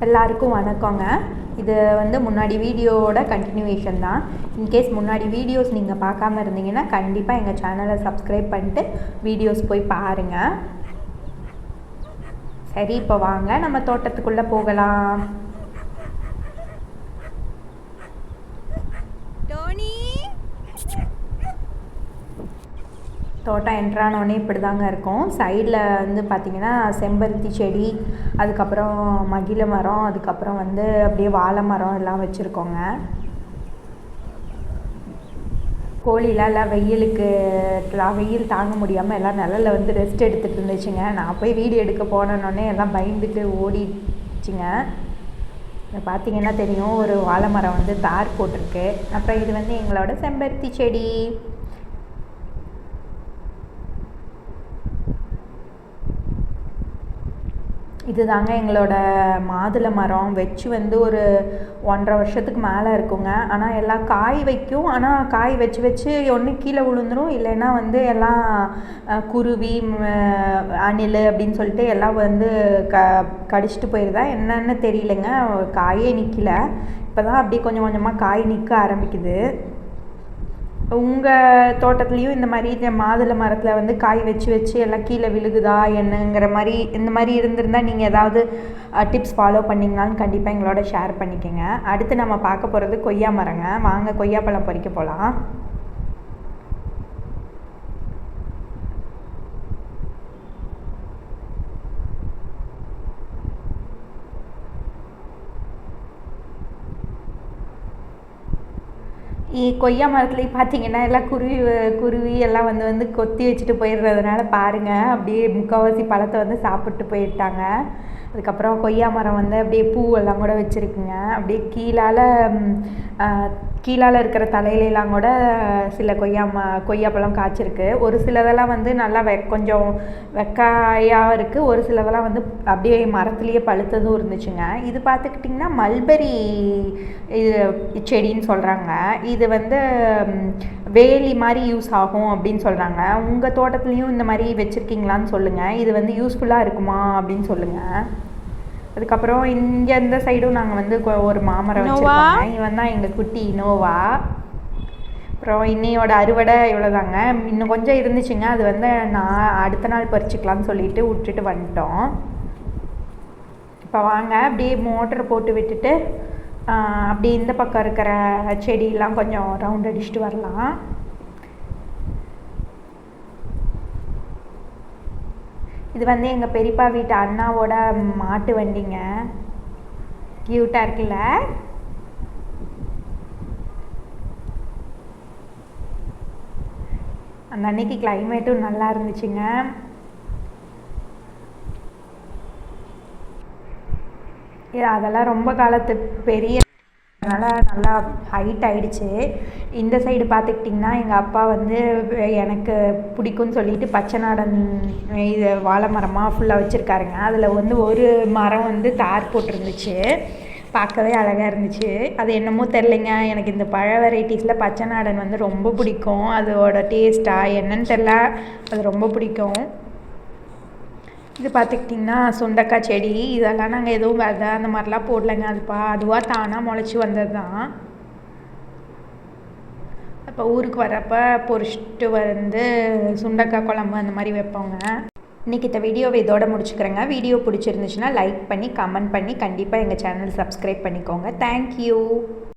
எல்லாருக்கும் வணக்கங்க. இது வந்து முன்னாடி வீடியோவோட கண்டினியூவேஷன் தான். இன்கேஸ் முன்னாடி வீடியோஸ் நீங்கள் பார்க்காம இருந்தீங்கன்னா கண்டிப்பாக எங்கள் சேனலை சப்ஸ்கிரைப் பண்ணிட்டு வீடியோஸ் போய் பாருங்கள். சரி, இப்போ வாங்க நம்ம தோட்டத்துக்குள்ளே போகலாம். தோட்டம் என்ட்ரானோடனே இப்படி தாங்க இருக்கும். சைடில் வந்து பார்த்திங்கன்னா செம்பருத்தி செடி, அதுக்கப்புறம் மகிழ மரம், அதுக்கப்புறம் வந்து அப்படியே வாழை மரம் எல்லாம் வச்சுருக்கோங்க. கோழிலாம் எல்லாம் வெயில் தாங்க முடியாமல் எல்லாம் நிழலில் வந்து ரெஸ்ட் எடுத்துகிட்டு இருந்துச்சுங்க. நான் போய் வீடியோ எடுக்க போனோடனே எல்லாம் பயந்துட்டு ஓடிச்சுங்க. பார்த்திங்கன்னா தெரியும், ஒரு வாழை மரம் வந்து தார் போட்டிருக்கு. அப்புறம் இது வந்து எங்களோட செம்பருத்தி செடி. இது தாங்க எங்களோட மாதுளை மரம். வச்சு வந்து ஒரு 1.5 வருஷத்துக்கு மேலே இருக்குங்க. ஆனால் எல்லாம் காய் வைக்கும். ஆனால் காய் வச்சு ஒன்று கீழே விழுந்துடும், இல்லைன்னா வந்து எல்லாம் குருவி, அணில் அப்படின்னு சொல்லிட்டு எல்லாம் வந்து கடிச்சிட்டு போயிடுதா என்னன்னு தெரியலைங்க. காயே நிற்கல. இப்போ தான் அப்படியே கொஞ்சம் கொஞ்சமாக காய் நிற்க ஆரம்பிக்குது. உங்கள் தோட்டத்துலேயும் இந்த மாதிரி மாதுளை மரத்தில் வந்து காய் வச்சு எல்லாம் கீழே விழுகுதா என்னங்கிற மாதிரி இந்த மாதிரி இருந்திருந்தால் நீங்கள் ஏதாவது டிப்ஸ் ஃபாலோ பண்ணிங்கனாலும் கண்டிப்பாக எங்களோட ஷேர் பண்ணிக்கோங்க. அடுத்து நம்ம பார்க்க போகிறது கொய்யா மரங்க. வாங்க கொய்யாப்பழம் பறிக்க போகலாம். கொய்யா மரத்துலேயும் பார்த்தீங்கன்னா எல்லாம் குருவி எல்லாம் வந்து கொத்தி வச்சுட்டு போயிடுறதுனால பாருங்கள், அப்படியே முக்கால்வாசி பழத்தை வந்து சாப்பிட்டு போயிட்டாங்க. அதுக்கப்புறம் கொய்யா மரம் வந்து அப்படியே பூவெல்லாம் கூட வச்சுருக்குங்க. அப்படியே கீழால் இருக்கிற தலையிலலாம் கூட சில கொய்யாப்பழம் காய்ச்சிருக்கு. ஒரு சிலதெல்லாம் வந்து நல்லா கொஞ்சம் வெக்காயாக இருக்குது. ஒரு சிலதெல்லாம் வந்து அப்படியே மரத்துலேயே பழுத்ததும் இருந்துச்சுங்க. இது பார்த்துக்கிட்டிங்கன்னா மல்பெரி செடின்னு சொல்கிறாங்க. இது வந்து வேலி மாதிரி யூஸ் ஆகும் அப்படின்னு சொல்கிறாங்க. உங்கள் தோட்டத்துலேயும் இந்த மாதிரி வச்சுருக்கீங்களான்னு சொல்லுங்கள். இது வந்து யூஸ்ஃபுல்லாக இருக்குமா அப்படின்னு சொல்லுங்கள். அதுக்கப்புறம் இங்கே இந்த சைடும் நாங்கள் வந்து ஒரு மாமரம் வச்சுருக்கோங்க. இவன் தான் எங்கள் குட்டி இனோவா. அப்புறம் இன்னையோட அறுவடை இவ்வளோதாங்க. இன்னும் கொஞ்சம் இருந்துச்சுங்க. அது வந்து நான் அடுத்த நாள் பறிச்சுக்கலான்னு சொல்லிட்டு விட்டுட்டு வந்துட்டோம். இப்போ வாங்க அப்படியே மோட்டரை போட்டு விட்டுட்டு அப்படி இந்த பக்கம் இருக்கிற செடியெல்லாம் கொஞ்சம் ரவுண்ட் அடிச்சுட்டு வரலாம். இது வந்து எங்கள் பெரியப்பா வீட்டு அண்ணாவோட மாட்டு வண்டிங்க. க்யூட்டாக இருக்குல்ல? அந்த அன்னைக்கு கிளைமேட்டும் நல்லா இருந்துச்சுங்க. அதெல்லாம் ரொம்ப காலத்து பெரிய நல்லா ஹைட் ஆகிடுச்சு. இந்த சைடு பார்த்துக்கிட்டிங்கன்னா எங்கள் அப்பா வந்து எனக்கு பிடிக்கும்னு சொல்லிட்டு பச்சை நாடன் இது வாழை மரமாக ஃபுல்லாக வச்சுருக்காருங்க. அதில் வந்து ஒரு மரம் வந்து தார் போட்டிருந்துச்சு. பார்க்கவே அழகாக இருந்துச்சு. அது என்னமோ தெரிலைங்க, எனக்கு இந்த பழ வெரைட்டிஸில் பச்சை நாடன் வந்து ரொம்ப பிடிக்கும். அதோட டேஸ்ட்டாக என்னன்னு தெரில, அது ரொம்ப பிடிக்கும். இது பார்த்துக்கிட்டிங்கன்னா சுண்டக்காய் செடி. இதெல்லாம் நாங்கள் எதுவும் விதை அந்த மாதிரிலாம் போடலைங்க. அதுவாக தானாக முளைச்சி வந்தது தான். இப்போ ஊருக்கு வரப்போ பொரிச்சிட்டு வந்து சுண்டக்காய் குழம்பு அந்த மாதிரி வைப்போங்க. இன்றைக்கி இந்த வீடியோவை இதோட முடிச்சுக்கிறேங்க. வீடியோ பிடிச்சிருந்துச்சுன்னா லைக் பண்ணி கமெண்ட் பண்ணி கண்டிப்பாக எங்கள் சேனல் சப்ஸ்கிரைப் பண்ணிக்கோங்க. தேங்க்யூ.